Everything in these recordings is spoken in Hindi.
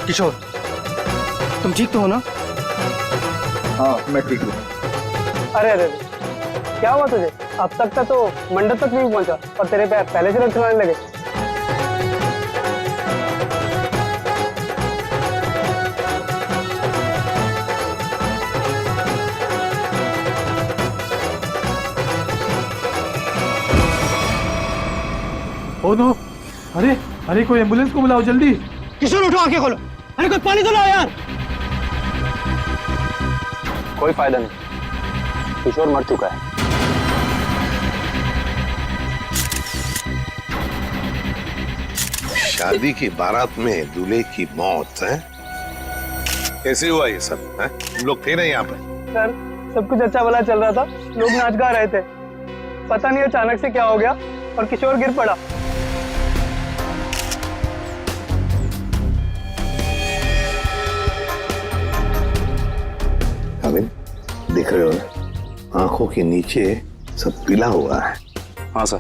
किशोर, तुम ठीक तो हो ना? हाँ मैं ठीक हूँ। अरे अरे क्या हुआ तुझे? अब तक का तो मंडप तक नहीं पहुंचा और तेरे पैर पहले से लटकने लगे। ओ नो, अरे अरे कोई एम्बुलेंस को बुलाओ जल्दी। किशोर उठो, आंखें खोलो। अरे कुछ पानी तो लाओ यार। कोई फायदा नहीं, किशोर मर चुका है। शादी की बारात में दूल्हे की मौत है? कैसे हुआ ये सब है? तुम लोग थे ना यहाँ पे? सर सब कुछ अच्छा भला चल रहा था, लोग नाच गा रहे थे। पता नहीं अचानक से क्या हो गया और किशोर गिर पड़ा। देख रहे हो ना, आंखों के नीचे सब पीला हुआ है। हाँ सर,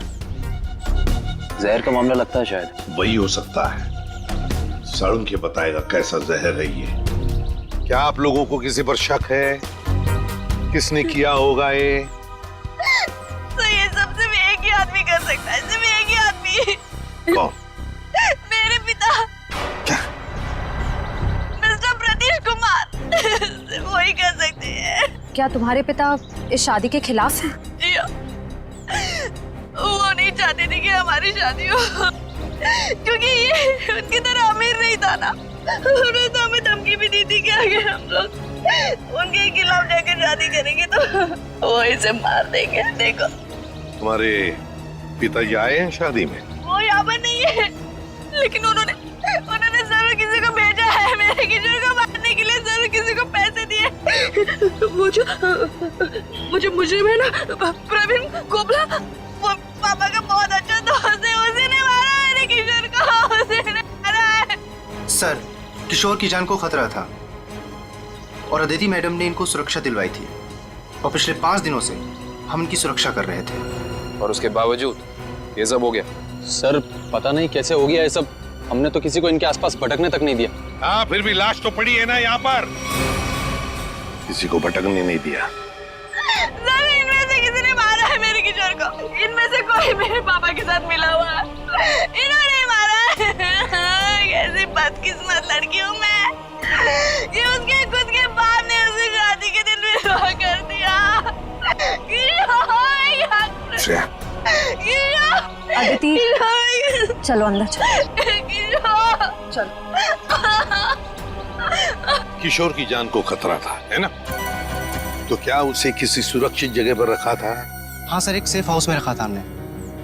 जहर का मामला लगता है शायद। वही हो सकता है। साड़ू के बताएगा कैसा जहर है ये। क्या आप लोगों को किसी पर शक है? किसने किया होगा ये? तो ये सब सिर्फ एक ही आदमी कर सकता है, सिर्फ एक ही आदमी। कौन? मेरे पिता। क्या? मिस्टर प्रतीश कुमार। सिर्फ वही कर सकते हैं। क्या तुम्हारे पिता इस शादी के खिलाफ हैं? जी हाँ। वो नहीं चाहते थे कि हमारी शादी हो, क्योंकि ये उनकी तरह अमीर नहीं था ना। उन्होंने तो हमें धमकी भी दी थी कि अगर हम लोग उनके खिलाफ जाकर शादी करेंगे तो वो इसे मार देंगे। देखो तुम्हारे पिताजी आए हैं शादी में? वो यहाँ पर नहीं है, लेकिन उन्होंने जरूर किसी को भेजा है मेरे किशोर को मारने के लिए। जरूर किसी को पैसे दिए। वो जो मुझे है ना, प्रवीण कोपला, वो पापा का बहुत अच्छा दोस्त है। उसी ने मारा मेरे किशोर को, उसी ने मारा है। सर, किशोर की जान को खतरा था और अदिति मैडम ने इनको सुरक्षा दिलवाई थी और पिछले 5 दिनों से हम इनकी सुरक्षा कर रहे थे। और उसके बावजूद ये सब हो गया। सर पता नहीं कैसे हो गया ये सब, हमने तो किसी को इनके आसपास भटकने तक नहीं दिया। हाँ, फिर भी लाश तो पड़ी है ना यहाँ पर। किसी को भटकने नहीं दिया। सर इनमें से किसी ने मारा है मेरे किशोर को। इनमें से कोई मेरे पापा के साथ मिला हुआ है। इन्होंने मारा है। कैसी बदकिस्मत लड़की हूँ मैं। ये उसके खुद के बाप ने उसे शादी के दिन विधवा कर दिया। अदिति चलो अंदर चलो। किशोर की जान को खतरा था, है ना? तो क्या उसे किसी सुरक्षित जगह पर रखा था? हाँ सर, एक सेफ हाउस में रखा था हमने।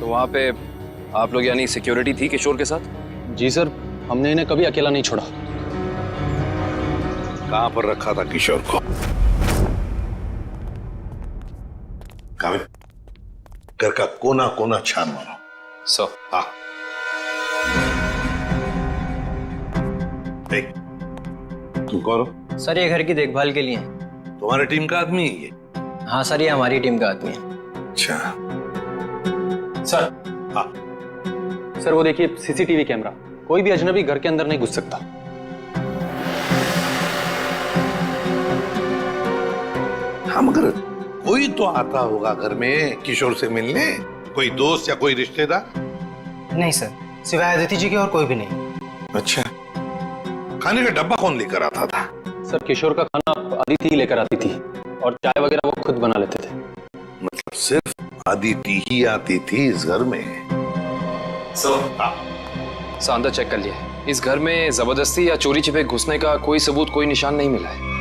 तो वहाँ पे आप लोग यानी सिक्योरिटी थी किशोर के साथ? जी सर, हमने इन्हें कभी अकेला नहीं छोड़ा। कहाँ पर रखा था किशोर को? कामिल, घर का कोना कोना छान मारो। सर। हाँ। तुम कौन हो? सर ये घर की देखभाल के लिए। तुम्हारी टीम का आदमी है ये? हाँ सर, ये हमारी टीम का आदमी है। अच्छा। सर। हाँ। सर वो देखिए सीसीटीवी कैमरा, कोई भी अजनबी घर के अंदर नहीं घुस सकता। हाँ, मगर कोई तो आता होगा घर में किशोर से मिलने, कोई दोस्त या कोई रिश्तेदार? नहीं सर, सिवाय अदिति जी के और कोई भी नहीं। अच्छा, खाने का डब्बा कौन लेकर आता था? सर किशोर का खाना अदिति ही लेकर आती थी और चाय वगैरह वो खुद बना लेते थे। मतलब सिर्फ अदिति ही आती थी इस घर में? सर अंदर चेक कर लिया, इस घर में जबरदस्ती या चोरी छिपे घुसने का कोई सबूत, कोई निशान नहीं मिला है।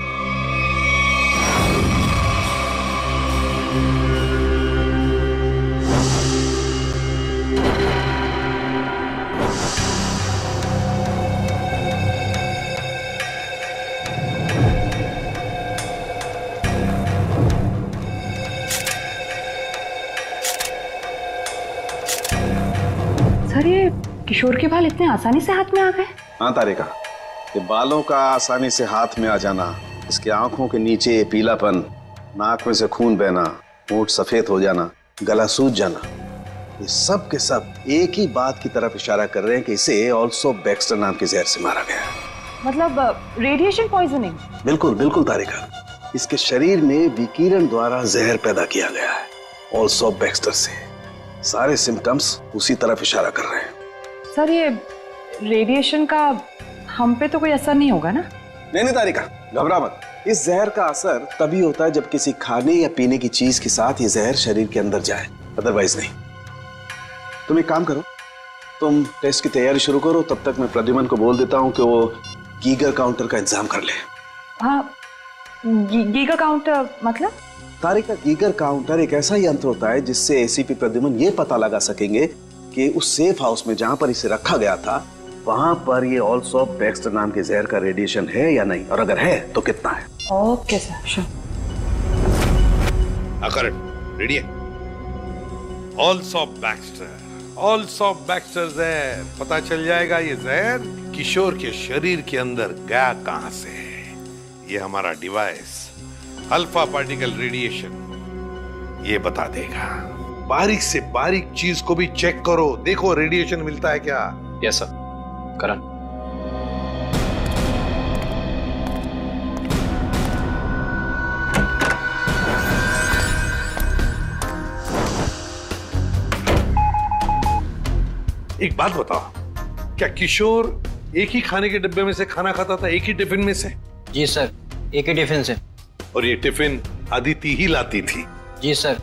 सर ये किशोर के बाल इतने आसानी से हाथ में आ गए? हाँ तारिका, ये बालों का आसानी से हाथ में आ जाना, इसके आंखों के नीचे पीलापन, नाक में से खून बहना, होंठ सफेद हो जाना, गला सूज जाना, ये सब के सब एक ही बात की तरफ इशारा कर रहे हैं कि इसे ऑल्सो बैक्स्टर नाम के जहर से मारा गया। मतलब रेडिएशन पॉइजनिंग? बिल्कुल बिल्कुल तारिका, इसके शरीर में विकिरण द्वारा जहर पैदा किया गया है, ऑल्सो बैक्स्टर से। सारे सिम्टम्स उसी तरफ इशारा कर रहे हैं। सर ये रेडिएशन का हम पे तो कोई असर नहीं होगा ना? नहीं तारिका, घबरा मत। इस जहर का असर तभी होता है जब किसी खाने या पीने की चीज के साथ ये जहर शरीर के अंदर जाए, अदरवाइज नहीं। तुम एक काम करो, तुम टेस्ट की तैयारी शुरू करो, तब तक मैं प्रद्युमन को बोल देता हूँ कि वो गीगर काउंटर का इंतजाम कर ले। हाँ, गीगर काउंटर मतलब? तारिका, गीगर काउंटर एक ऐसा यंत्र होता है जिससे एसीपी प्रद्युमन ये पता लगा सकेंगे कि उस सेफ हाउस में जहां पर इसे रखा गया था वहां पर ये ऑल्सो बैक्स्टर नाम के जहर का रेडिएशन है या नहीं, और अगर है तो कितना है। Okay sir, sure. Correct, ready है। ऑल्सो बैक्स्टर जहर, पता चल जाएगा ये जहर किशोर के शरीर के अंदर गया कहां से है। ये हमारा डिवाइस अल्फा पार्टिकल रेडिएशन ये बता देगा। बारीक से बारीक चीज को भी चेक करो, देखो रेडिएशन मिलता है क्या। यस सर, करण। एक बात बताओ, क्या किशोर एक ही खाने के डिब्बे में से खाना खाता था, एक ही टिफिन में से? जी सर, एक ही टिफिन से। और ये टिफिन अदिति ही लाती थी? जी सर।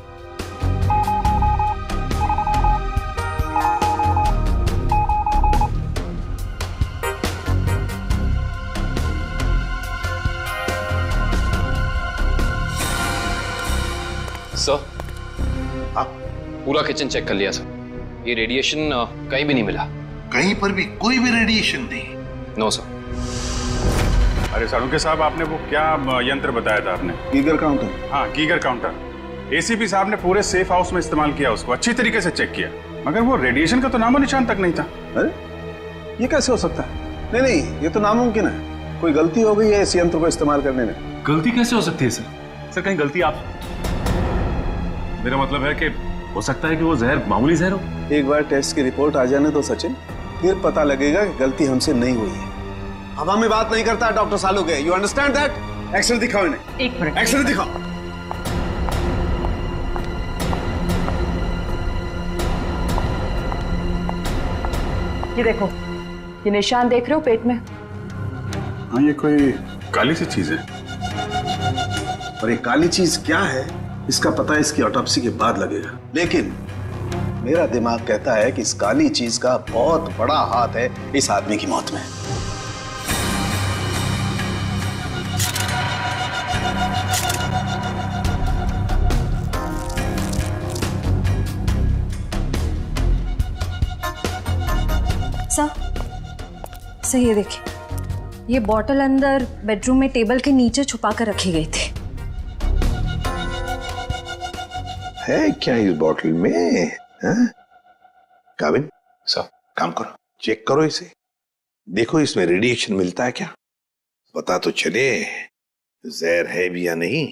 सर, पूरा किचन चेक कर लिया सर, ये रेडिएशन कहीं भी नहीं मिला। कहीं पर भी कोई भी रेडिएशन नहीं? No sir. अरे साळुंखे साहब, आपने वो क्या यंत्र बताया था आपने? Geiger counter. हाँ, गीगर काउंटर। एसीपी साहब ने पूरे सेफ हाउस में इस्तेमाल किया, उसको अच्छी तरीके से चेक किया, मगर वो रेडिएशन का तो नामो निशान तक नहीं था। अरे ये कैसे हो सकता है? नहीं नहीं, ये तो नामुमकिन है। कोई गलती हो गई है इस यंत्र को इस्तेमाल करने में। गलती कैसे हो सकती है सर? सर कहीं गलती आप, मेरा मतलब है कि हो सकता है कि वो जहर मामूली जहर हो। एक बार टेस्ट की रिपोर्ट आ जाने दो सचिन, फिर पता लगेगा कि गलती हमसे नहीं हुई है। हवा में बात नहीं करता doctor Salunkhe, you understand that? Action दिखाओ इन्हें। एक मिनट, एक्शन दिखाओ। ये देखो, ये निशान देख रहे हो पेट में? हाँ, ये कोई काली सी चीज है। और ये काली चीज क्या है इसका पता इसकी ऑटोप्सी के बाद लगेगा, लेकिन मेरा दिमाग कहता है कि इस काली चीज का बहुत बड़ा हाथ है इस आदमी की मौत में। सर ये देखिए, ये बॉटल अंदर बेडरूम में टेबल के नीचे छुपा कर रखी गई थी। है क्या इस बॉटल में? काबिन सर, काम करो, चेक करो इसे, देखो इसमें रेडिएशन मिलता है क्या, पता तो चले जहर है भी या नहीं।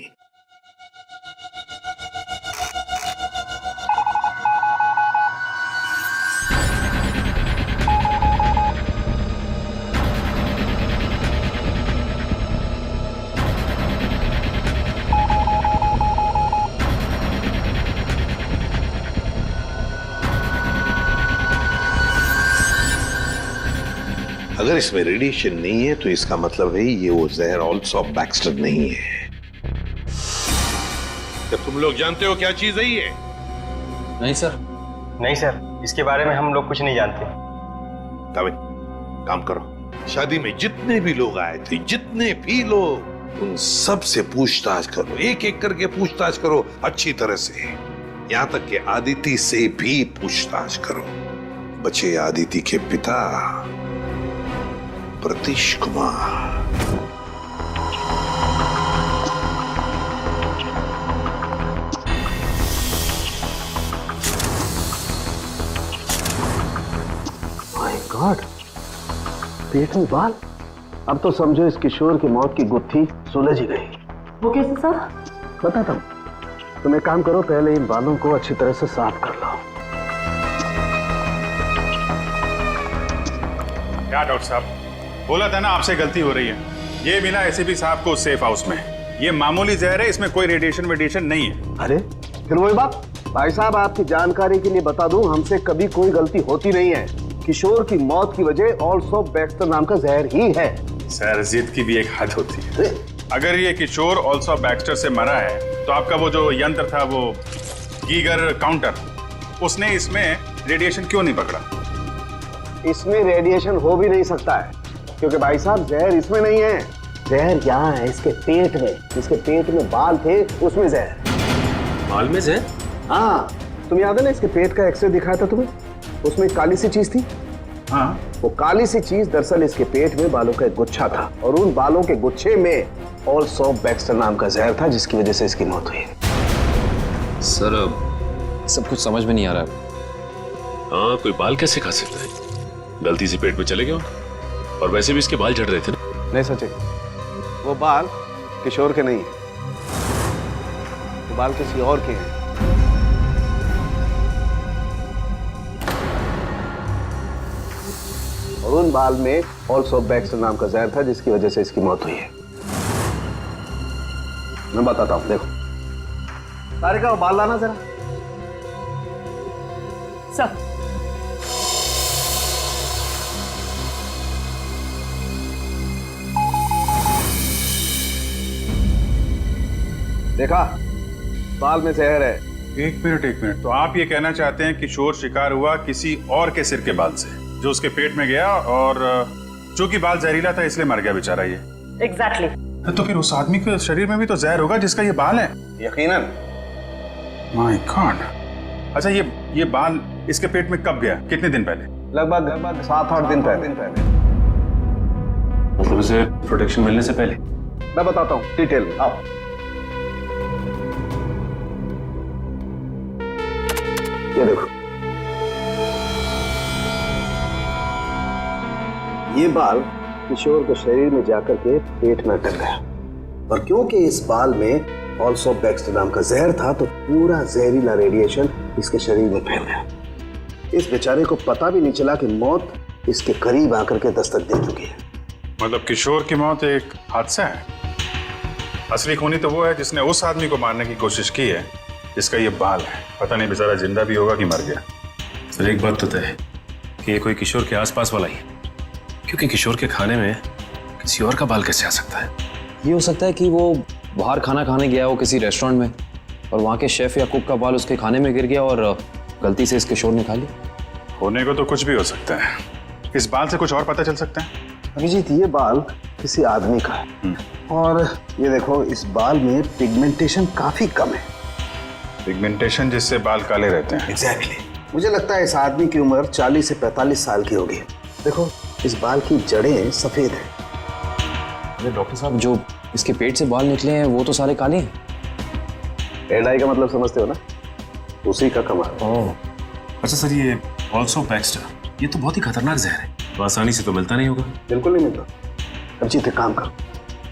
अगर इसमें रेडिएशन नहीं है तो इसका मतलब है ये वो जहर ऑल्सो बैक्स्टर नहीं है। जब तुम लोग जानते हो क्या चीज है ये? नहीं सर। नहीं सर, इसके बारे में हम लोग कुछ नहीं जानते। काबिन, काम करो, शादी में जितने भी लोग आए थे, जितने भी लोग, उन सब से पूछताछ करो, एक एक करके पूछताछ करो अच्छी तरह से, यहां तक कि आदिति से भी पूछताछ करो। बचे आदिति के पिता प्रतीश कुमार। माय गॉड, पेट में बाल। अब तो समझो इस किशोर की मौत की गुत्थी सुलझ ही गई। वो कैसे सर? बताता हूं, तुम एक काम करो, पहले इन बालों को अच्छी तरह से साफ कर लो। क्या डॉक्टर साहब, बोला था ना आपसे गलती हो रही है। ये मिला एसीपी साहब को सेफ हाउस में। ये मामूली जहर है, इसमें कोई रेडिएशन वेडिएशन नहीं है। अरे फिर वही बात। भाई साहब आपकी जानकारी के लिए बता दूं, हमसे कभी कोई गलती होती नहीं है। किशोर की मौत की वजह ऑल्सो बैक्स्टर नाम का जहर ही है। सर जिद की भी एक हद होती है। अगर ये किशोर ऑल्सो बैक्स्टर से मरा है तो आपका वो जो यंत्र था, वो गीगर काउंटर, उसने इसमें रेडिएशन क्यों नहीं पकड़ा? इसमें रेडिएशन हो भी नहीं सकता है, क्योंकि भाई साहब जहर इसमें नहीं है। जहर यहाँ है इसके पेट में। इसके पेट में बाल थे, उसमें जहर। बाल में जहर? हाँ, तुम याद है ना इसके पेट का एक्सरे दिखाया था तुम्हें? उसमें एक काली सी चीज थी। हाँ, वो काली सी चीज दरअसल इसके पेट में बालों का एक गुच्छा था, और उन बालों के गुच्छे में ऑल्सो बैक्स्टर नाम का जहर था, जिसकी वजह से इसकी मौत हुई। सर सब कुछ समझ में नहीं आ रहा है। हाँ, कोई बाल कैसे खा सकता है? गलती से पेट में चले गए, और वैसे भी इसके बाल झड़ रहे थे ना। नहीं सचिन, वो बाल किशोर के नहीं है, वो बाल किसी और के हैं। और उन बाल में ऑल्सो बैक्स्टर नाम का जहर था, जिसकी वजह से इसकी मौत हुई है। मैं बताता हूं, देखो। तारिका, वो बाल लाना जरा। सर देखा, बाल में जहर है। एक मिनट। तो आप ये कहना चाहते हैं किशोर शिकार हुआ किसी और के सिर के बाल से, जो उसके पेट में गया, और चूंकि बाल जहरीला था इसलिए मर गया बेचारा ये। एग्जैक्टली। तो फिर उस आदमी के शरीर में भी तो जहर होगा जिसका ये बाल है। यकीनन। My God. अच्छा, ये बाल इसके पेट में कब गया? कितने दिन पहले? लगभग 7-8 दिन पहले। मतलब उसे प्रोटेक्शन मिलने से पहले? मैं बताता हूँ डिटेल में, आओ। ये देखो, ये बाल किशोर के शरीर में जाकर के पेट में अटक गया, और क्योंकि इस बाल में ऑल्सो बैक्स्टर नाम का जहर था, तो पूरा जहरीला रेडिएशन इसके शरीर में फैल गया। इस बेचारे को पता भी नहीं चला कि मौत इसके करीब आकर के दस्तक दे चुकी है। मतलब किशोर की मौत एक हादसा है? असली खूनी तो वो है जिसने उस आदमी को मारने की कोशिश की है जिसका ये बाल है। पता नहीं बेचारा जिंदा भी होगा कि मर गया। सर एक बात तो तय है कि ये कोई किशोर के आसपास वाला ही है, क्योंकि किशोर के खाने में किसी और का बाल कैसे आ सकता है? ये हो सकता है कि वो बाहर खाना खाने गया हो किसी रेस्टोरेंट में, और वहाँ के शेफ या कुक का बाल उसके खाने में गिर गया और गलती से इस किशोर ने खा लिया। होने को तो कुछ भी हो सकता है। इस बाल से कुछ और पता चल सकता है? अभिजीत, ये बाल किसी आदमी का है, और ये देखो, इस बाल में पिगमेंटेशन काफी कम है। पिगमेंटेशन जिससे बाल काले रहते हैं? एग्जैक्टली। मुझे लगता है इस आदमी की उम्र 40 से 45 साल की होगी। देखो, इस बाल की जड़ें सफेद हैं। अरे डॉक्टर साहब, जो इसके पेट से बाल निकले हैं वो तो सारे काले हैं। हेयर डाई का मतलब समझते हो ना? उसी का कमाल। ओह, अच्छा सर, ये ऑल्सो बैक्स्टर, ये तो बहुत ही खतरनाक जहर है, तो आसानी से तो मिलता नहीं होगा। बिल्कुल नहीं मिलता। अब जीत, एक काम करो,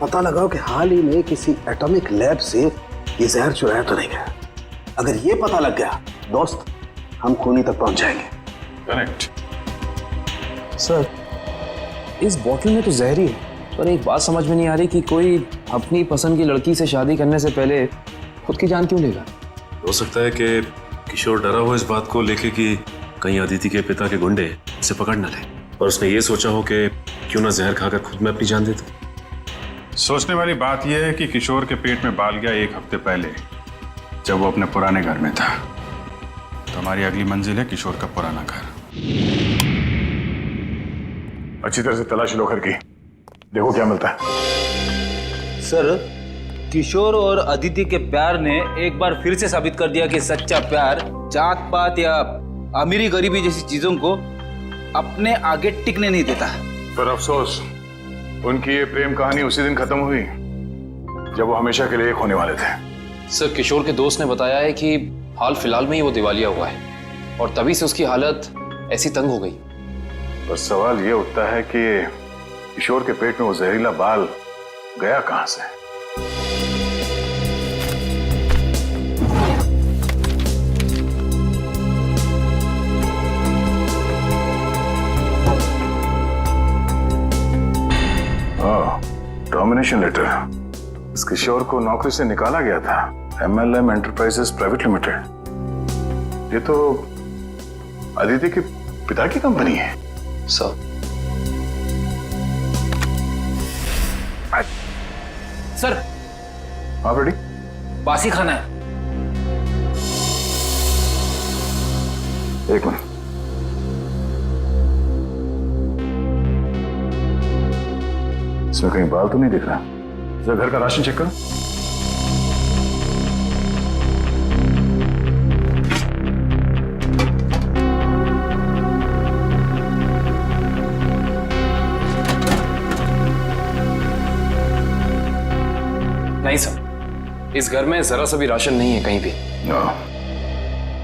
पता लगाओ कि हाल ही में किसी एटॉमिक लैब से ये जहर चुराया तो नहीं गया। अगर ये पता लग गया दोस्त, हम खूनी तक पहुंच जाएंगे। करेक्ट। सर इस बॉटल में तो जहर ही है, पर एक बात समझ में नहीं आ रही कि कोई अपनी पसंद की लड़की से शादी करने से पहले खुद की जान क्यों लेगा? हो सकता है कि किशोर डरा हो इस बात को लेके कि कहीं अदिति के पिता के गुंडे उसे पकड़ न ले, और उसने ये सोचा हो कि क्यों ना जहर खाकर खुद में अपनी जान देता। सोचने वाली बात यह है कि किशोर के पेट में बाल गया 1 हफ्ते पहले, जब वो अपने पुराने घर में था। तो हमारी अगली मंजिल है किशोर का पुराना घर। अच्छी तरह से तलाशी लो घर की, देखो क्या मिलता है। सर, किशोर और अदिति के प्यार ने एक बार फिर से साबित कर दिया कि सच्चा प्यार जात पात या अमीरी गरीबी जैसी चीजों को अपने आगे टिकने नहीं देता। पर अफसोस, उनकी ये प्रेम कहानी उसी दिन खत्म हुई जब वो हमेशा के लिए एक होने वाले थे। सर किशोर के दोस्त ने बताया है कि हाल फिलहाल में ही वो दिवालिया हुआ है, और तभी से उसकी हालत ऐसी तंग हो गई। बस सवाल ये उठता है कि किशोर के पेट में वो जहरीला बाल गया कहां से? Termination letter. इस किशोर को नौकरी से निकाला गया था, MLM एंटरप्राइजेस प्राइवेट लिमिटेड। ये तो अदिति के पिता की कंपनी है। सर सर आप रेडी? बासी खाना है। एक मिनट। इसमें कहीं बाल तो नहीं दिख रहा? जरा घर का राशन चेक करो। नहीं सर, इस घर में जरा सा भी राशन नहीं है कहीं भी। नो,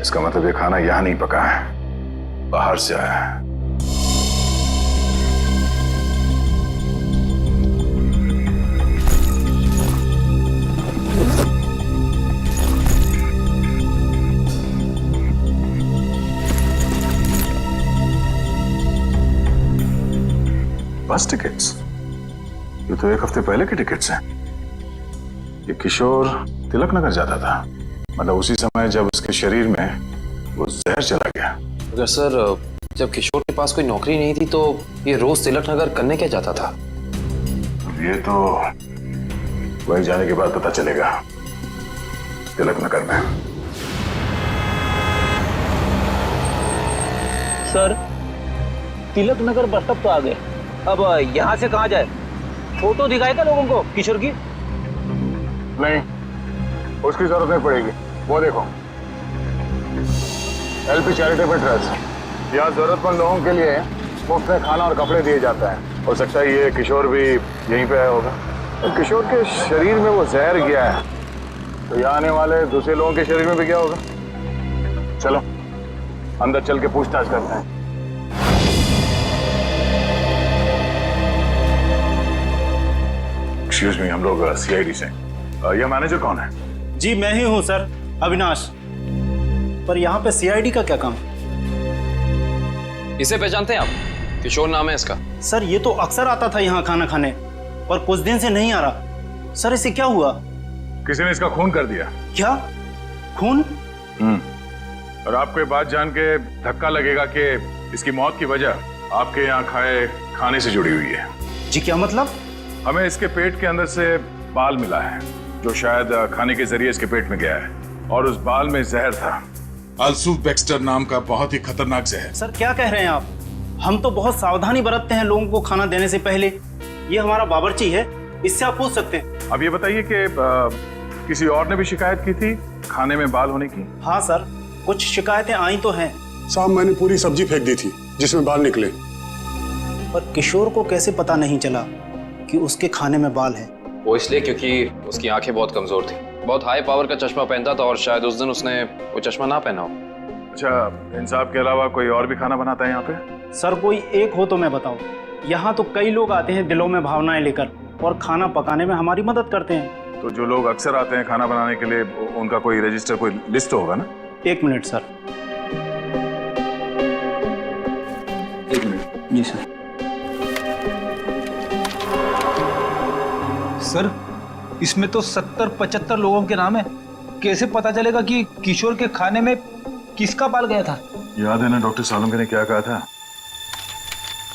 इसका मतलब ये खाना यहां नहीं पका है, बाहर से आया है। बस टिकट्स? ये तो एक हफ्ते पहले के टिकट्स हैं। ये किशोर तिलक नगर जाता था, मतलब उसी समय जब उसके शरीर में वो जहर चला गया। अगर सर जब किशोर के पास कोई नौकरी नहीं थी तो ये रोज तिलक नगर करने क्या जाता था? ये तो वही जाने के बाद पता चलेगा। तिलक नगर में sir Tilak Nagar bus stop तो आ गए, अब यहाँ से कहाँ जाए? फोटो दिखाए क्या लोगों को किशोर की? नहीं, उसकी जरूरत नहीं पड़ेगी। वो देखो, LP चैरिटेबल ट्रस्ट, यहाँ जरूरतमंद लोगों के लिए मुफ्त में खाना और कपड़े दिए जाता है। हो सकता है ये किशोर भी यहीं पे आया होगा। और किशोर के शरीर में वो जहर गया है, तो यहाँ आने वाले दूसरे लोगों के शरीर में भी गया होगा। चलो अंदर चल के पूछताछ करते हैं। एक्सक्यूज मी, हम लोग CID से। यह मैनेजर कौन है? जी मैं ही हूँ सर, अविनाश। पर यहाँ पे CID का क्या काम? इसे पहचानते हैं आप? किशोर नाम है इसका। सर ये तो अक्सर आता था यहाँ खाना खाने, और कुछ दिन से नहीं आ रहा। सर इसे क्या हुआ? किसी ने इसका खून कर दिया। क्या? खून? और आपको ये बात जान के धक्का लगेगा कि इसकी मौत की वजह आपके यहाँ खाए खाने से जुड़ी हुई है। जी क्या मतलब? हमें इसके पेट के अंदर से बाल मिला है, जो शायद खाने के जरिए इसके पेट में गया है, और उस बाल में जहर था, अल्सूफ बैक्स्टर नाम का बहुत ही खतरनाक जहर। सर क्या कह रहे हैं आप? हम तो बहुत सावधानी बरतते हैं लोगों को खाना देने से पहले। ये हमारा बावर्ची है, इससे आप पूछ सकते हैं। अब ये बताइए कि किसी और ने भी शिकायत की थी खाने में बाल होने की? हाँ सर, कुछ शिकायतें आई तो हैं। साहब मैंने पूरी सब्जी फेंक दी थी जिसमें बाल निकले। पर किशोर को कैसे पता नहीं चला कि उसके खाने में बाल है? वो इसलिए क्योंकि उसकी आंखें बहुत कमजोर थी, बहुत हाई पावर का चश्मा पहनता था, और शायद उस दिन उसने वो चश्मा ना पहना हो। अच्छा, इन साहब के अलावा कोई और भी खाना बनाता है यहाँ पे? सर कोई एक हो तो मैं बताऊं। यहाँ तो कई लोग आते हैं दिलों में भावनाएं लेकर, और खाना पकाने में हमारी मदद करते हैं। तो जो लोग अक्सर आते हैं खाना बनाने के लिए, उनका कोई रजिस्टर, कोई लिस्ट होगा ना? एक मिनट सर। एक मिनट। जी सर। सर इसमें तो 70-75 लोगों के नाम है, कैसे पता चलेगा कि किशोर के खाने में किसका बाल गया था? याद है ना डॉक्टर सालम ने क्या कहा था?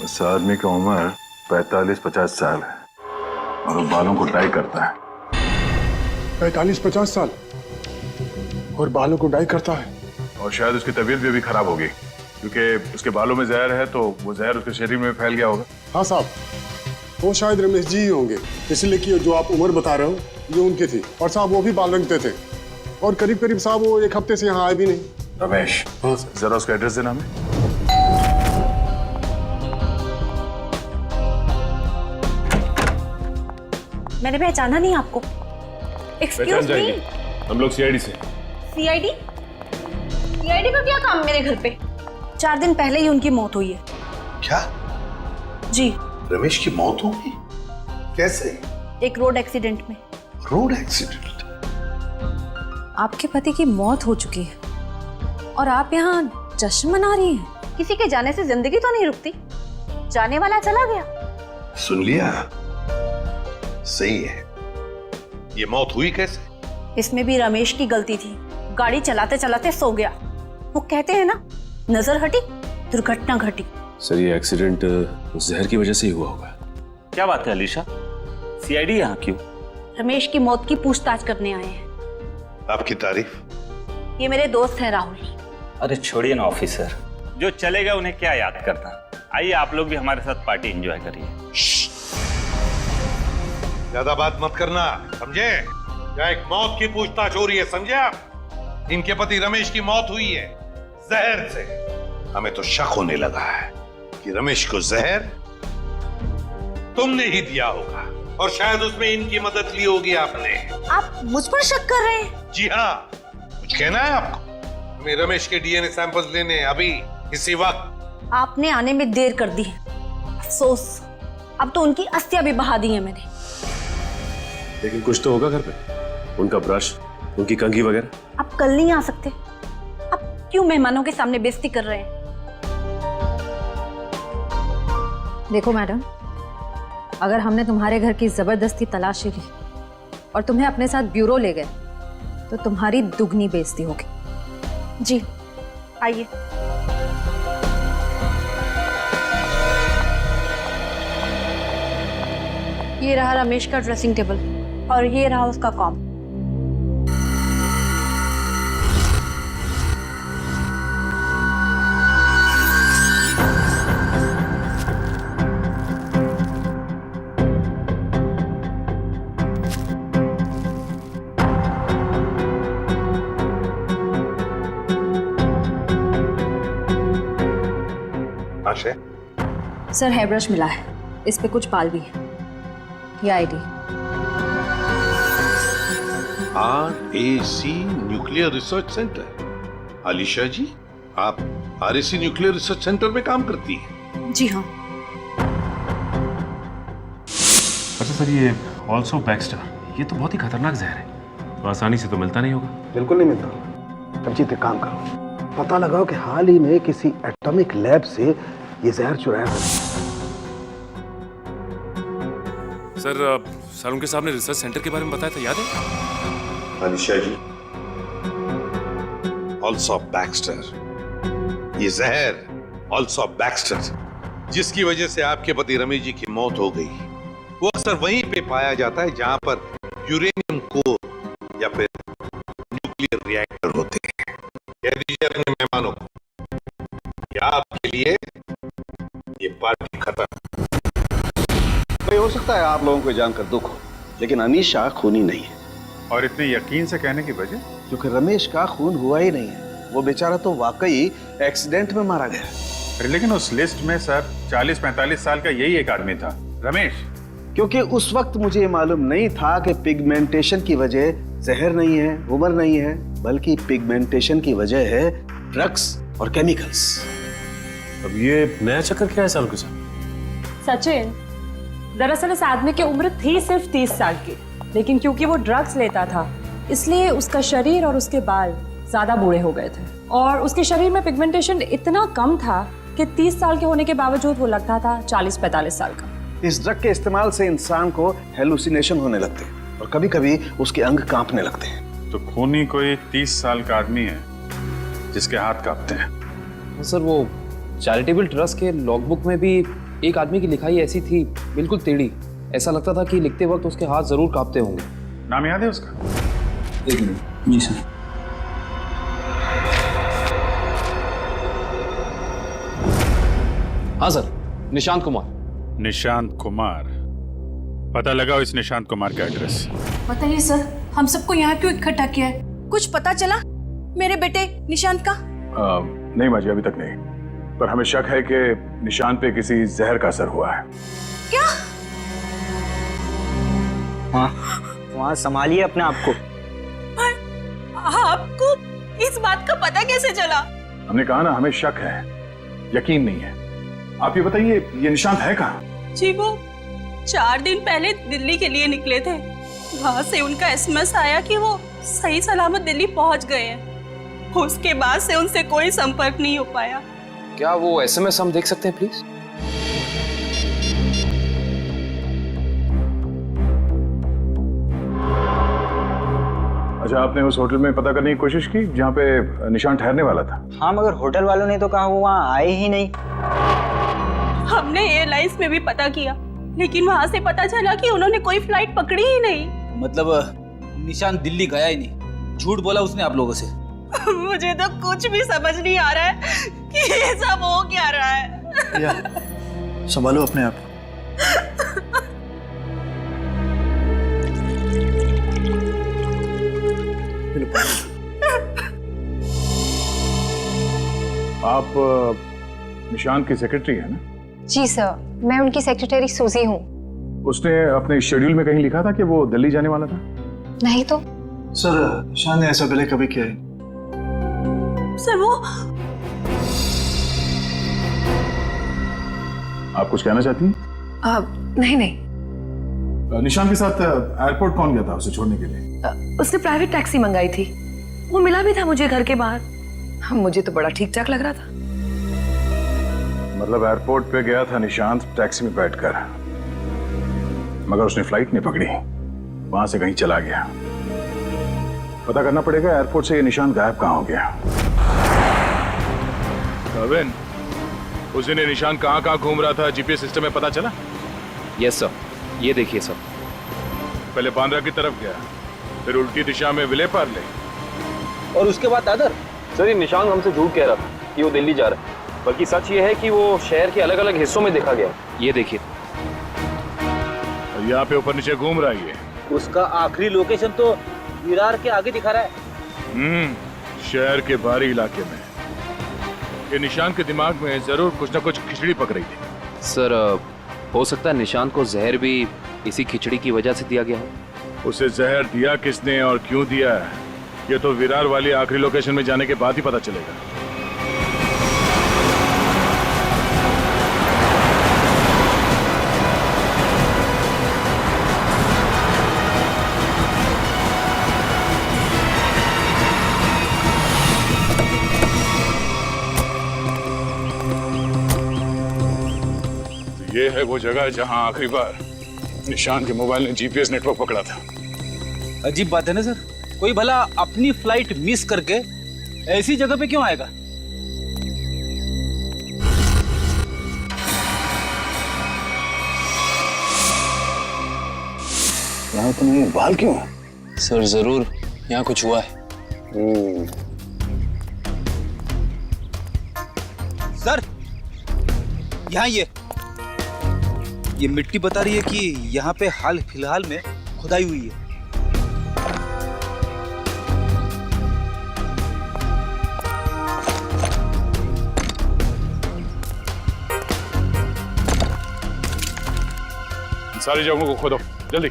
उस आदमी की उम्र 45-50 साल है, और वो बालों को डाई करता है। 45-50 साल और बालों को डाई करता है? और शायद उसकी तबीयत भी अभी खराब होगी, क्योंकि उसके बालों में जहर है, तो वो जहर उसके शरीर में फैल गया होगा। हाँ साहब, वो शायद रमेश जी ही होंगे, इसलिए कि जो आप उम्र बता रहे हो ये उनकी थी। और साहब वो भी बाल रंगते थे, और करीब करीब साहब वो एक हफ्ते से यहाँ आए भी नहीं। रमेश? हाँ सर। जरा उसका एड्रेस देना हमें। मैंने पहचाना नहीं आपको। एक्सक्यूज मी, हम लोग CID से। CID? CID का क्या काम मेरे घर पे? 4 दिन पहले ही उनकी मौत हुई है। क्या? जी। रमेश की मौत हो गई? कैसे? एक रोड एक्सीडेंट में। Road accident? आपके पति की मौत हो चुकी है और आप यहाँ जश्न मना रही हैं। किसी के जाने से जिंदगी तो नहीं रुकती। जाने वाला चला गया। सुन लिया? सही है। ये मौत हुई कैसे? इसमें भी रमेश की गलती थी। गाड़ी चलाते चलाते सो गया। वो कहते हैं ना, नजर हटी दुर्घटना घटी। सर ये एक्सीडेंट जहर की वजह से ही हुआ होगा। क्या बात है अलीशा, सीआईडी यहाँ क्यों? रमेश की मौत की पूछताछ करने आए हैं। आपकी तारीफ। ये मेरे दोस्त हैं राहुल। अरे छोड़िए ना ऑफिसर, जो चले गए उन्हें क्या याद करना। आइए आप लोग भी हमारे साथ पार्टी एंजॉय करिए। ज्यादा बात मत करना, समझे? यहाँ एक मौत की पूछताछ हो रही है, समझे आप? इनके पति रमेश की मौत हुई है जहर से। हमें तो शक होने लगा है कि रमेश को जहर तुमने ही दिया होगा और शायद उसमें इनकी मदद ली होगी आपने। आप मुझ पर शक कर रहे हैं? जी हाँ, कुछ कहना है आपको? हमें रमेश के डीएनए सैंपल्स लेने अभी इसी वक्त। आपने आने में देर कर दी। अफसोस, अब तो उनकी अस्थियां भी बहा दी है मैंने। लेकिन कुछ तो होगा घर पे, उनका ब्रश, उनकी कंघी वगैरह। आप कल नहीं आ सकते? आप क्यों मेहमानों के सामने बेइज्जती कर रहे हैं? देखो मैडम, अगर हमने तुम्हारे घर की जबरदस्ती तलाशी ली और तुम्हें अपने साथ ब्यूरो ले गए तो तुम्हारी दुगनी बेइज्जती होगी। जी आइए। ये रहा रमेश का ड्रेसिंग टेबल और ये रहा उसका कॉम। आशय, सर हेयर ब्रश मिला है, इस पे कुछ बाल भी है। ये ID. RAC nuclear research centre. Alisha ji, आप RAC न्यूक्लियर रिसर्च सेंटर में काम करती हैं? जी हाँ। अच्छा सर, ये ऑल्सो बैक्स्टर, ये तो बहुत ही खतरनाक जहर है, तो आसानी से तो मिलता नहीं होगा। बिल्कुल नहीं मिलता। रंजीत एक काम करो, पता लगाओ कि हाल ही में किसी एटॉमिक लैब से ये जहर चुराया था। सर उनके साहब ने रिसर्च सेंटर के बारे में बताया था, याद है? अलीशा जी, ऑल्सो बैक्स्टर, ये जहर ऑल्सो बैक्स्टर जिसकी वजह से आपके पति रमेश जी की मौत हो गई, वो अक्सर वहीं पे पाया जाता है जहां पर यूरेनियम कोर या फिर न्यूक्लियर रिएक्टर होते हैं। कह दीजिए अपने मेहमानों को कि आपके लिए ये पार्टी खत्म। भाई हो सकता है आप लोगों को जानकर दुख हो, लेकिन अनीशा खूनी नहीं है। और इतने यकीन से कहने की वजह? क्योंकि रमेश का खून हुआ ही नहीं है, वो बेचारा तो वाकई एक्सीडेंट में मारा गया। अरे लेकिन उस लिस्ट में सर 40-45 साल का यही एक आदमी था, रमेश। क्योंकि उस वक्त मुझे ये मालूम नहीं था कि पिगमेंटेशन की वजह जहर नहीं है, उम्र नहीं है, बल्कि पिगमेंटेशन की वजह है ड्रग्स और केमिकल्स। अब ये नया चक्कर क्या है सालों के साथ? सचिन, दरअसल इस आदमी की उम्र थी सिर्फ 30 साल की, लेकिन क्योंकि वो ड्रग्स लेता था इसलिए उसका शरीर और उसके बाल ज्यादा बूढ़े हो गए थे और उसके शरीर में पिगमेंटेशन इतना कम था कि 30 साल के होने के बावजूद वो लगता था 40-45 साल का। इस ड्रग के इस्तेमाल से इंसान को हेलुसिनेशन होने लगते हैं और कभी कभी उसके अंग कांपने लगते हैं। तो खूनी कोई 30 साल का आदमी है जिसके हाथ कांपते हैं। सर वो चैरिटेबल ट्रस्ट के लॉगबुक में भी एक आदमी की लिखाई ऐसी थी, बिल्कुल टेढ़ी। ऐसा लगता था कि लिखते वक्त उसके हाथ जरूर कांपते होंगे। नाम याद है उसका? एक मिनट। जी सर। हाँ सर, निशांत कुमार। निशांत कुमार, पता लगाओ इस निशांत कुमार का एड्रेस। बताइए सर, हम सबको यहाँ क्यों इकट्ठा किया है? कुछ पता चला मेरे बेटे निशांत का? नहीं माजी, अभी तक नहीं, पर हमें शक है कि निशांत पे किसी जहर का असर हुआ है। क्या? वहाँ संभालिए अपने आप को। आपको इस बात का पता कैसे चला? हमने कहा ना, हमें शक है, यकीन नहीं है। आप ये बताइए, ये निशांत है कहाँ? जी वो 4 दिन पहले दिल्ली के लिए निकले थे। वहाँ से उनका SMS आया कि वो सही सलामत दिल्ली पहुँच गए हैं। उसके बाद से उनसे कोई संपर्क नहीं हो पाया। क्या वो SMS हम देख सकते हैं प्लीज? अच्छा, आपने उस होटल में पता करने की कोशिश की जहाँ पे निशान ठहरने वाला था? हाँ, मगर होटल वालों ने तो कहा वो वहाँ आए ही नहीं। हमने एयरलाइंस में भी पता किया, लेकिन वहाँ से पता चला कि उन्होंने कोई फ्लाइट पकड़ी ही नहीं। मतलब निशान दिल्ली गया ही नहीं, झूठ बोला उसने आप लोगों से। मुझे तो कुछ भी समझ नहीं आ रहा है कि ये सब हो क्या रहा है। या, संभालो अपने आप। आप निशान की सेक्रेटरी है ना? जी सर, मैं उनकी सेक्रेटरी सूजी हूँ। उसने अपने शेड्यूल में कहीं लिखा था कि वो दिल्ली जाने वाला था? नहीं तो। सर, निशान ने ऐसा पहले कभी किया है? सर वो आप कुछ कहना चाहती हैं? नहीं नहीं। निशान के साथ एयरपोर्ट कौन गया था उसे छोड़ने के लिए? उसने प्राइवेट टैक्सी मंगाई थी, वो मिला भी था मुझे घर के बाहर। मुझे तो बड़ा ठीक ठाक लग रहा था। मतलब एयरपोर्ट पे गया था निशांत टैक्सी में बैठकर, मगर उसने फ्लाइट नहीं पकड़ी, वहां से कहीं चला गया। पता करना पड़ेगा एयरपोर्ट से ये निशान गायब कहाँ हो गया। कविन, उस दिन ये निशान कहाँ घूम रहा था जीपीएस सिस्टम में पता चला? यस सर, ये देखिए सर। पहले बांद्रा की तरफ गया, फिर उल्टी दिशा में विले पार्ले, और उसके बाद दादर। सर, ये निशान हमसे झूठ कह रहा था कि वो दिल्ली जा रहा है, बल्कि सच ये है कि वो शहर के अलग अलग हिस्सों में देखा गया। ये देखिए, यहाँ पे ऊपर नीचे घूम रहा है। उसका आखिरी लोकेशन तो विरार के आगे दिखा रहा है। शहर के बाहरी इलाके में। ये निशान के दिमाग में जरूर कुछ न कुछ खिचड़ी पक रही थी। सर, हो सकता है निशान को जहर भी इसी खिचड़ी की वजह से दिया गया है। उसे जहर दिया किसने और क्यों दिया है, ये तो विरार वाली आखिरी लोकेशन में जाने के बाद ही पता चलेगा। ये है वो जगह जहां आखिरी बार निशान के मोबाइल ने जीपीएस नेटवर्क पकड़ा था। अजीब बात है ना सर, कोई भला अपनी फ्लाइट मिस करके ऐसी जगह पे क्यों आएगा? यहाँ तो नहीं, बाल क्यों? सर, जरूर यहाँ कुछ हुआ है। सर, यहाँ ये मिट्टी बता रही है कि यहाँ पे हाल फिलहाल में खुदाई हुई है। सारी जगहों को खोदो जल्दी।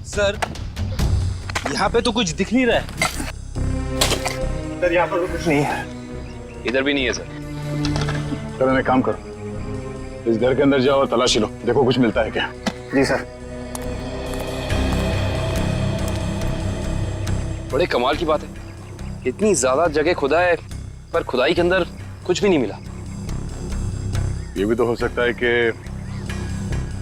सर, यहाँ पे तो कुछ दिख नहीं रहा है। सर, यहाँ पर कुछ नहीं है। इधर भी नहीं है सर। चलो एक काम करो, इस घर के अंदर जाओ और तलाशी लो, देखो कुछ मिलता है क्या। जी सर। बड़े कमाल की बात है, इतनी ज्यादा जगह खुदा है पर खुदाई के अंदर कुछ भी नहीं मिला। ये भी तो हो सकता है कि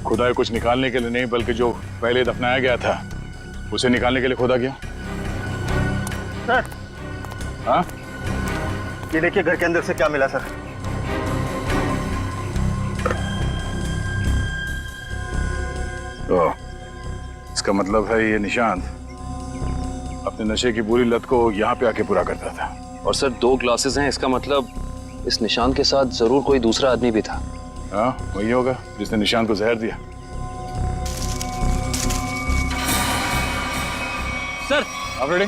खुदाई कुछ निकालने के लिए नहीं, बल्कि जो पहले दफनाया गया था उसे निकालने के लिए खोदा गया। सर, हाँ, ये देखिए घर के अंदर से क्या मिला सर। तो इसका मतलब है ये निशांत अपने नशे की बुरी लत को यहाँ पे आके पूरा करता था। और सर 2 ग्लासेस हैं, इसका मतलब इस निशान के साथ जरूर कोई दूसरा आदमी भी था। हाँ, वही होगा जिसने निशान को जहर दिया। सर, आप रेडी?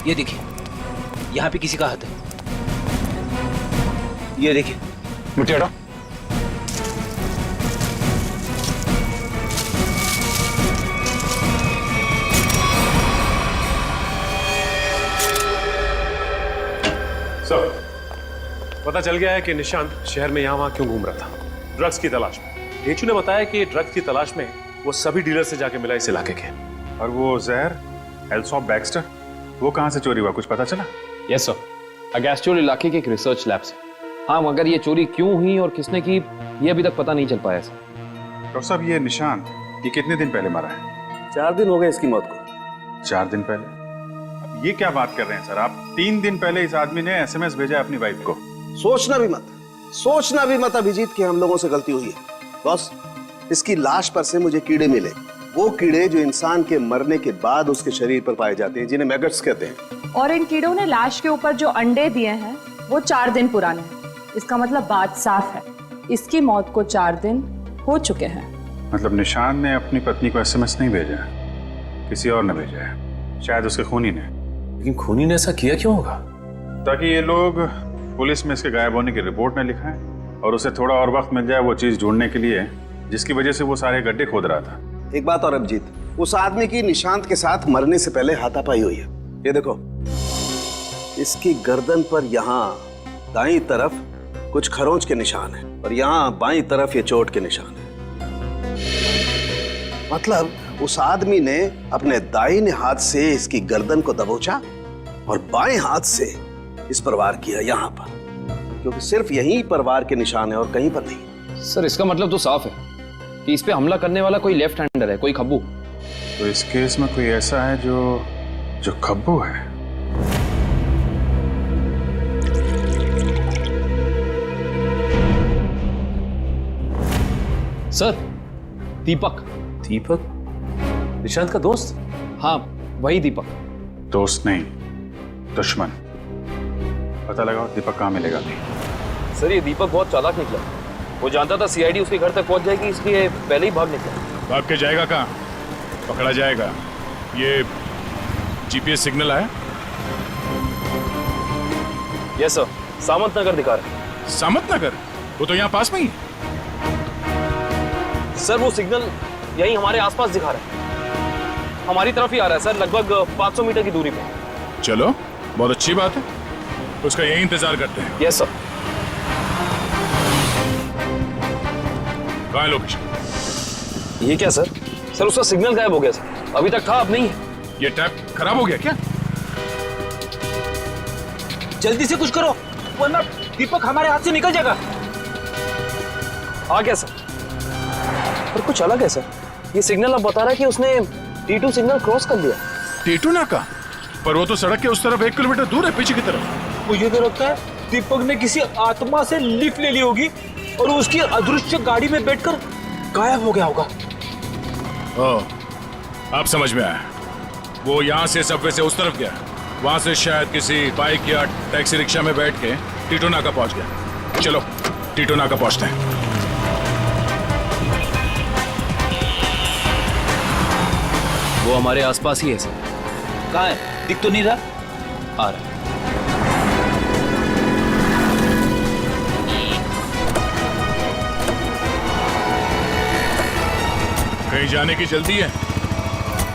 ये देखिए, यहाँ पे किसी का हाथ है। ये देखिए, मिट्टी हटाओ। सर, पता चल गया है कि निशांत शहर में यहाँ वहाँ क्यों घूम रहा था, ड्रग्स की तलाश में। ढेंचू ने बताया कि ड्रग्स की तलाश में वो सभी डीलर से जाके मिला इस इलाके के। और वो जहर एल्सॉप बैक्स्टर, वो कहाँ से चोरी हुआ, कुछ पता चला? यस सर, अगैस्टोल इलाके के एक रिसर्च लैब से। हाँ, मगर ये चोरी क्यों हुई और किसने की, ये अभी तक पता नहीं चल पाया सर। डॉक्टर साहब, ये निशांत ये कितने दिन पहले मरा है? 4 दिन हो गए इसकी मौत को। 4 दिन पहले? अब ये क्या बात कर रहे हैं सर आप? 3 दिन पहले इस आदमी ने SMS भेजा अपनी वाइफ को। सोचना भी मत अभिजीत कि हम लोगों से गलती हुई है। बॉस, इसकी लाश पर से मुझे कीड़े मिले, वो कीड़े जो इंसान के मरने के बाद उसके शरीर पर पाए जाते हैं, जिन्हें मैगट्स कहते हैं। और इन कीड़ों ने लाश के ऊपर जो अंडे दिए हैं वो 4 दिन पुराने हैं। इसका मतलब बात साफ है, इसकी मौत को 4 दिन हो चुके हैं। मतलब निशान ने अपनी पत्नी को SMS नहीं भेजा, किसी और ने भेजा है, शायद उसके खूनी ने। लेकिन खूनी ने ऐसा किया क्यों होगा? ताकि ये लोग पुलिस में इसके गायब होने की रिपोर्ट न लिखाएं और उसे थोड़ा और वक्त मिल जाए वो चीज ढूंढने के लिए जिसकी वजह से वो सारे गड्ढे खोद रहा था। एक बात और अभिजीत, उस आदमी की निशांत के साथ मरने से पहले हाथापाई हुई है। ये देखो, इसकी गर्दन पर यहाँ दाईं तरफ कुछ खरोंच के निशान है और यहाँ बाईं तरफ ये चोट के निशान है। मतलब उस आदमी ने अपने दाहिने हाथ से इसकी गर्दन को दबोचा और बाएं हाथ से इस पर वार किया यहाँ पर, क्योंकि सिर्फ यहीं पर वार के निशान है और कहीं पर नहीं। सर, इसका मतलब तो साफ है कि इस पे हमला करने वाला कोई लेफ्ट हैंडर है, कोई खब्बू। तो इस केस में कोई ऐसा है जो खब्बू है। सर, दीपक निशांत का दोस्त? हाँ, वही दीपक। दोस्त नहीं, दुश्मन। पता लगाओ दीपक कहाँ मिलेगा। सर, ये दीपक बहुत चालाक निकला। वो जानता था CID उसके घर तक पहुंच जाएगी, इसलिए पहले ही भाग निकला। भाग के जाएगा कहाँ? पकड़ा जाएगा। ये GPS सिग्नल आया? यस सर, सामंत नगर दिखा रहा है। सामंत नगर? वो तो यहाँ पास में ही है। सर, वो सिग्नल यहीं हमारे आसपास दिखा रहा है, हमारी तरफ ही आ रहा है सर, लगभग 500 मीटर की दूरी पे। चलो, बहुत अच्छी बात है, उसका यही इंतजार करते हैं। Yes sir. कहाँ है लोकेशन? ये क्या सर? सर, उसका सिग्नल गायब हो गया सर, अभी तक था, अब नहीं है। ये टैप खराब हो गया क्या? जल्दी से कुछ करो वरना दीपक हमारे हाथ से निकल जाएगा। आ गया सर, पर कुछ अलग है सर। ये सिग्नल अब बता रहा है कि उसने T2 सिग्नल क्रॉस कर लिया। T2 नाका? पर वो तो सड़क के उस तरफ 1 किलोमीटर दूर है, पीछे की तरफ। मुझे तो लगता है दीपक ने किसी आत्मा से लिफ्ट ले ली होगी और उसकी अदृश्य गाड़ी में बैठकर गायब हो गया होगा। ओह, अब समझ में आया। वो यहाँ से सबवे से उस तरफ गया, वहां से शायद किसी बाइक या टैक्सी रिक्शा में बैठ के T2 नाका पहुंच गया। चलो T2 नाका पहुंचते हैं। वो हमारे आसपास ही है सर। कहाँ है? दिख तो नहीं रहा। आ रहा है। कहीं जाने की जल्दी है?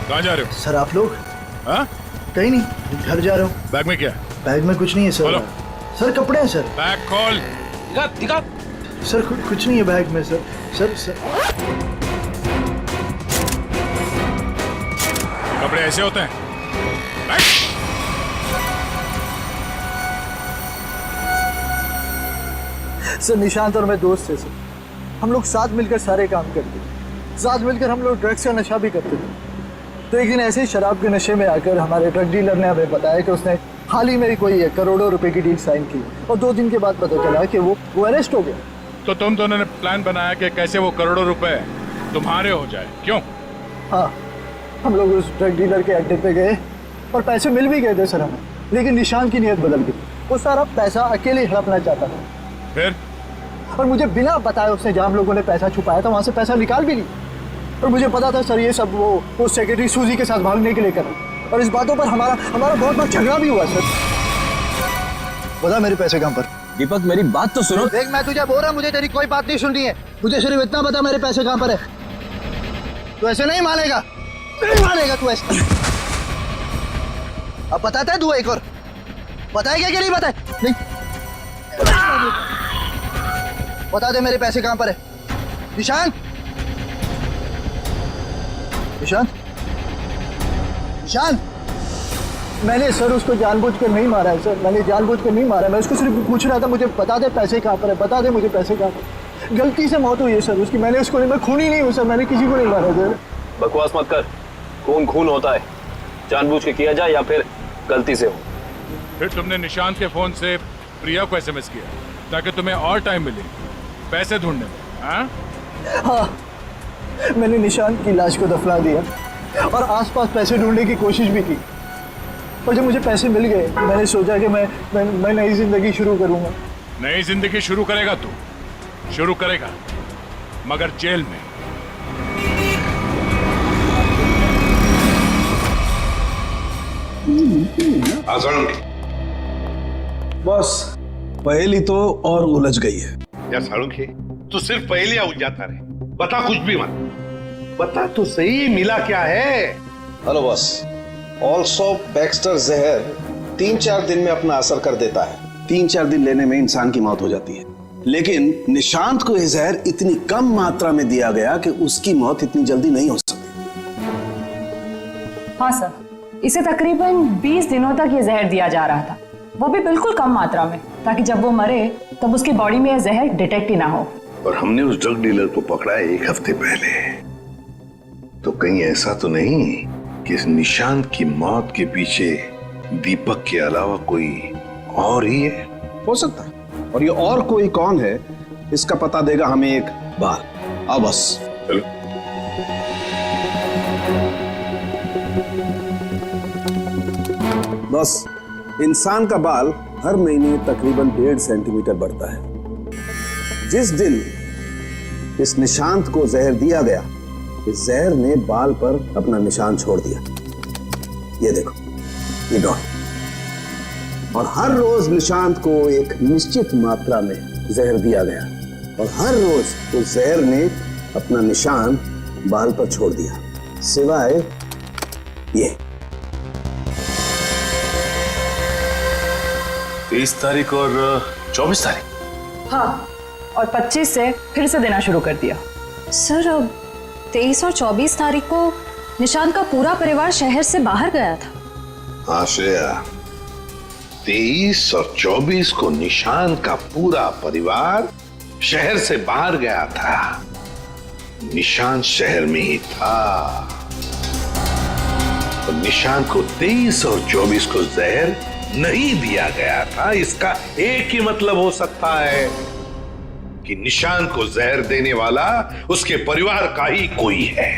कहाँ जा रहे हो? सर आप लोग? हाँ? कहीं नहीं, घर जा रहा हूँ। बैग में क्या? बैग में कुछ नहीं है सर। खोलो। सर कपड़े हैं सर। बैग खोल। दिखा। सर कुछ नहीं है बैग में सर। सर कपड़े ऐसे होते हैं? सर निशांत और मैं दोस्त थे सर, हम लोग साथ मिलकर सारे काम करते थे, साथ मिलकर हम लोग ड्रग्स का नशा भी करते थे। तो एक दिन ऐसे ही शराब के नशे में आकर हमारे ड्रग डीलर ने हमें बताया कि उसने हाल ही में कोई करोड़ों रुपए की डील साइन की और 2 दिन के बाद पता चला कि वो अरेस्ट हो गया। तो तुम दोनों ने प्लान बनाया कि कैसे वो करोड़ों रुपए तुम्हारे हो जाए, क्यों? हाँ, हम लोग उस ड्रग डीलर के अड्डे पे गए और पैसे मिल भी गए थे सर हमें, लेकिन निशान की नीयत बदल गई। वो सारा पैसा अकेले हड़पना चाहता था। फिर? और मुझे बिना बताए उसने जहाँ हम लोगों ने पैसा छुपाया था वहाँ से पैसा निकाल भी लिया। और मुझे पता था सर ये सब वो सेक्रेटरी सूजी के साथ भागने के लिए कर रहा। और इस बातों पर हमारा बहुत बार झगड़ा भी हुआ सर। बता मेरे पैसे कहाँ पर? दीपक मेरी बात तो सुनो। देख मैं तुझे बोल रहा, मुझे तेरी कोई बात नहीं सुननी है, मुझे सिर्फ इतना बता मेरे पैसे कहाँ पर है। तू ऐसे नहीं मानेगा, नहीं मानेगा तू ऐसे। अब बताता है तू एक और, बताएगा कि नहीं बताए? नहीं। बता दे मेरे पैसे कहां पर है। निशांत, निशांत, निशांत। मैंने सर उसको जानबूझकर नहीं मारा है सर, मैंने जानबूझकर नहीं मारा। मैं उसको सिर्फ पूछ रहा था मुझे बता दे पैसे कहाँ पर है, बता दे मुझे पैसे कहाँ पर। गलती से मौत हुई है सर उसकी, मैंने उसको नहीं, मैं खूनी नहीं हूँ सर, मैंने किसी को नहीं मारा सर। बकवास मत कर, खून खून होता है, जानबूझ के किया जाए या फिर गलती से हो। फिर तुमने निशांत के फोन से प्रिया को एसएमएस किया ताकि तुम्हें और टाइम मिले पैसे ढूंढने में? हाँ, मैंने निशांत की लाश को दफना दिया और आसपास पैसे ढूंढने की कोशिश भी की, और जब मुझे पैसे मिल गए मैंने सोचा कि मैं नई जिंदगी शुरू करूंगा। नई जिंदगी शुरू करेगा तू, शुरू करेगा, मगर जेल में। बस पहेली तो और उलझ गई है। या सालुंखे, तू सिर्फ पहेलियां उलझाता रहे, बता कुछ भी मत, बता तो सही मिला क्या है। हेलो बॉस, ऑल्सो बैक्स्टर जहर 3-4 दिन में अपना असर कर देता है। 3-4 दिन लेने में इंसान की मौत हो जाती है, लेकिन निशांत को यह जहर इतनी कम मात्रा में दिया गया कि उसकी मौत इतनी जल्दी नहीं हो सकती। हाँ सर, इसे तकरीबन 20 दिनों तक ये जहर दिया जा रहा था, वो भी बिल्कुल कम मात्रा में, ताकि जब वो मरे तब उसकी बॉडी में यह जहर डिटेक्ट ही ना हो। और हमने उस ड्रग डीलर को पकड़ा है 1 हफ्ते पहले, तो कहीं ऐसा तो नहीं कि इस निशांत की मौत के पीछे दीपक के अलावा कोई और ही है? हो सकता है, और ये और कोई कौन है इसका पता देगा हमें एक बार। अब बस चलो। बस इंसान का बाल हर महीने तकरीबन 1.5 सेंटीमीटर बढ़ता है। जिस दिन इस निशांत को जहर दिया गया, इस जहर ने बाल पर अपना निशान छोड़ दिया। ये देखो, ये डॉट। और हर रोज निशांत को एक निश्चित मात्रा में जहर दिया गया, और हर रोज उस जहर ने अपना निशान बाल पर छोड़ दिया, सिवाय ये। 23 तारीख और 24 तारीख। हाँ, और 25 से फिर से देना शुरू कर दिया। सर, अब 23 और 24 तारीख को निशांत का पूरा परिवार शहर से बाहर गया था। हाँ श्रेया, 23 और 24 को निशांत का पूरा परिवार शहर से बाहर गया था। निशांत शहर में ही था, और निशांत को 23 और 24 को जहर नहीं दिया गया था। इसका एक ही मतलब हो सकता है कि निशांत को जहर देने वाला उसके परिवार का ही कोई है।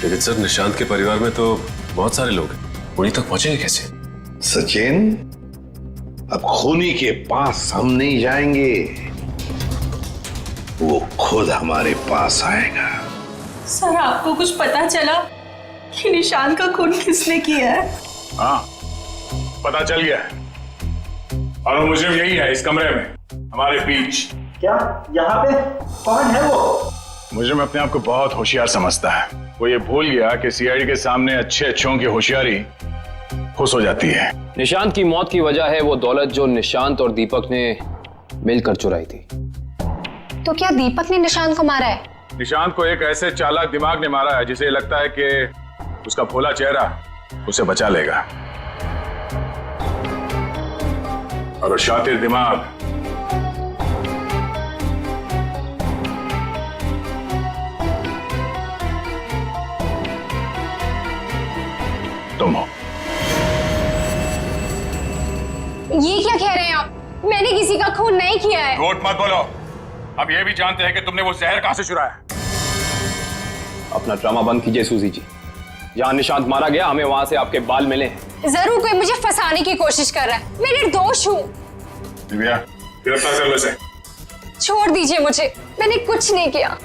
लेकिन सर, निशांत के परिवार में तो बहुत सारे लोग हैं, उन्हीं तक पहुंचेंगे कैसे? सचिन, अब खूनी के पास हम नहीं जाएंगे, वो खुद हमारे पास आएगा। सर, आपको कुछ पता चला कि निशांत का खून किसने किया है? हाँ, पता चल गया है, और वो मुझे यही है, इस कमरे में हमारे बीच। क्या यहाँ पे कौन है वो? मुझे में अपने आप को बहुत होशियार समझता है। वो ये भूल गया कि सीआईडी के सामने अच्छे अच्छों की होशियारी खुश हो जाती है। निशांत की मौत की वजह है वो दौलत जो निशांत और दीपक ने मिलकर चुराई थी। तो क्या दीपक ने निशांत को मारा है? निशांत को एक ऐसे चालाक दिमाग ने मारा है जिसे लगता है कि उसका भोला चेहरा उसे बचा लेगा, और वो शातिर दिमाग तुम हो। ये क्या कह रहे हैं आप? मैंने किसी का खून नहीं किया है। झूठ मत बोलो, अब ये भी जानते हैं कि तुमने वो जहर कहां से चुराया। अपना ड्रामा बंद कीजिए सूजी जी। जहां निशांत मारा गया, हमें वहां से आपके बाल मिले हैं। जरूर कोई मुझे फंसाने की कोशिश कर रहा है। मैं निर्दोष हूँ। दिव्या, गिरफ्तार कर लो इसे। छोड़ दीजिए मुझे, मैंने कुछ नहीं किया।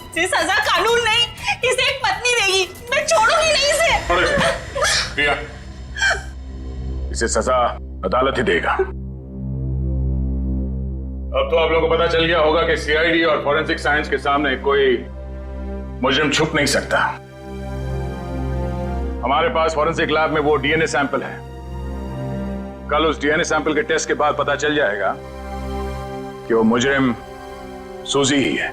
इसे सजा कानून नहीं, इसे एक पत्नी देगी। मैं छोड़ूंगी नहीं इसे। दिव्या, इसे सजा अदालत ही देगा। अब तो आप लोगों को पता चल गया होगा कि सीआईडी और फॉरेंसिक साइंस के सामने कोई मुजरिम छुप नहीं सकता। हमारे पास फॉरेंसिक लैब में वो डीएनए सैंपल है। कल उस डीएनए सैंपल के टेस्ट के बाद पता चल जाएगा कि वो मुजरिम सूजी ही है।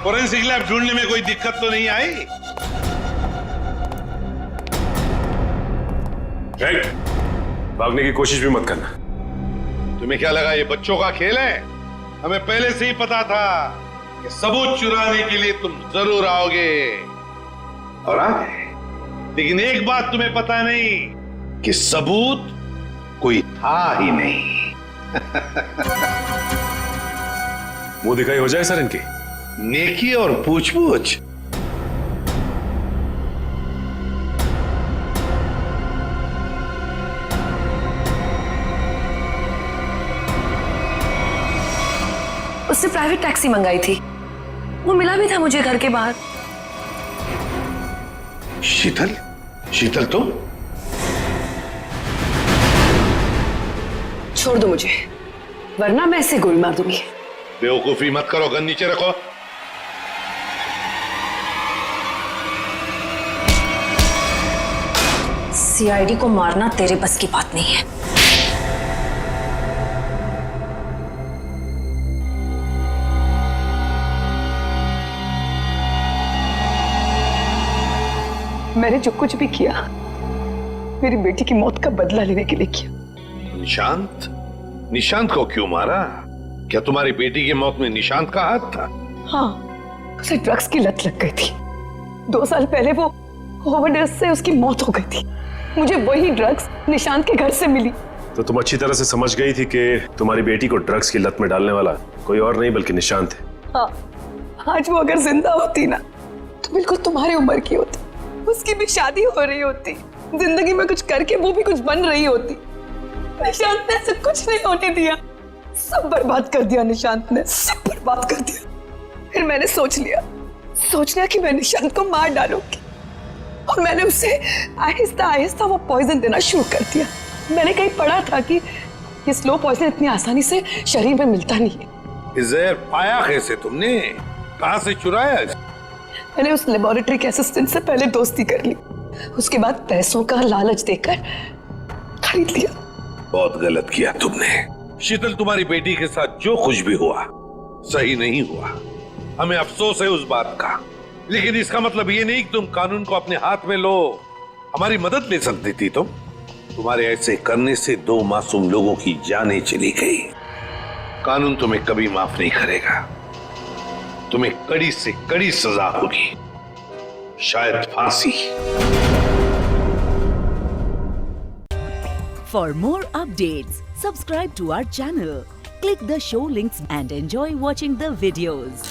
फोरेंसिक लैब ढूंढने में कोई दिक्कत तो नहीं आई? भागने की कोशिश भी मत करना। तुम्हें क्या लगा ये बच्चों का खेल है? हमें पहले से ही पता था कि सबूत चुराने के लिए तुम जरूर आओगे और आ गए। लेकिन एक बात तुम्हें पता नहीं कि सबूत कोई था ही नहीं। मुंह दिखाई हो जाए सर इनकी। नेकी और पूछ-पूछ। उससे प्राइवेट टैक्सी मंगाई थी, वो मिला भी था मुझे घर के बाहर। शीतल? शीतल तुम? छोड़ दो मुझे, वरना मैं इसे गोली मार दूंगी। बेवकूफी मत करो, गन नीचे रखो। सीआईडी को मारना तेरे बस की बात नहीं है। मैंने जो कुछ भी किया मेरी बेटी की मौत का बदला लेने के लिए किया। निशांत? निशांत को क्यों मारा? क्या तुम्हारी बेटी की मौत में निशांत का हाथ था? हाँ, उसे ड्रग्स की लत लग गई थी। 2 साल पहले वो ओवरडोज से उसकी मौत हो गई थी। मुझे वही ड्रग्स निशांत के घर से मिली। तो तुम अच्छी तरह से समझ गई थी कि तुम्हारी बेटी को ड्रग्स की लत में डालने वाला कोई और नहीं बल्कि निशांत है। हाँ, आज वो अगर जिंदा होती ना तो बिल्कुल तुम्हारी उम्र की होती, उसकी भी शादी हो रही होती, जिंदगी में कुछ करके वो भी कुछ बन रही होती। निशांत ने ऐसा कुछ नहीं होने दिया, सब बर्बाद कर दिया निशांत ने, सब बर्बाद कर दिया। फिर मैंने सोच लिया कि मैं निशांत को मार डालूंगी और मैंने उसे आहिस्ता आहिस्ता वो पॉइजन देना शुरू कर दिया। मैंने कहीं पढ़ा था कि ये स्लो पॉइजन इतनी आसानी से शरीर में मिलता नहीं है। जहर पाया कैसे तुमने? कहां से चुराया? मैंने उस लेबोरेटरी के असिस्टेंट से पहले दोस्ती कर ली, उसके बाद पैसों का लालच देकर खरीद लिया। बहुत गलत किया तुमने। शीतल, तुम्हारी बेटी के साथ जो कुछ भी हुआ सही नहीं हुआ। हमें अफसोस है उस बात का, लेकिन इसका मतलब ये नहीं कि तुम कानून को अपने हाथ में लो। हमारी मदद ले सकती थी तुम। तुम्हारे ऐसे करने से 2 मासूम लोगों की जानें चली गई। कानून तुम्हें कभी माफ नहीं करेगा। तुम्हें कड़ी से कड़ी सजा होगी, शायद फांसी। For more updates, subscribe to our channel, click the show links and enjoy watching the videos.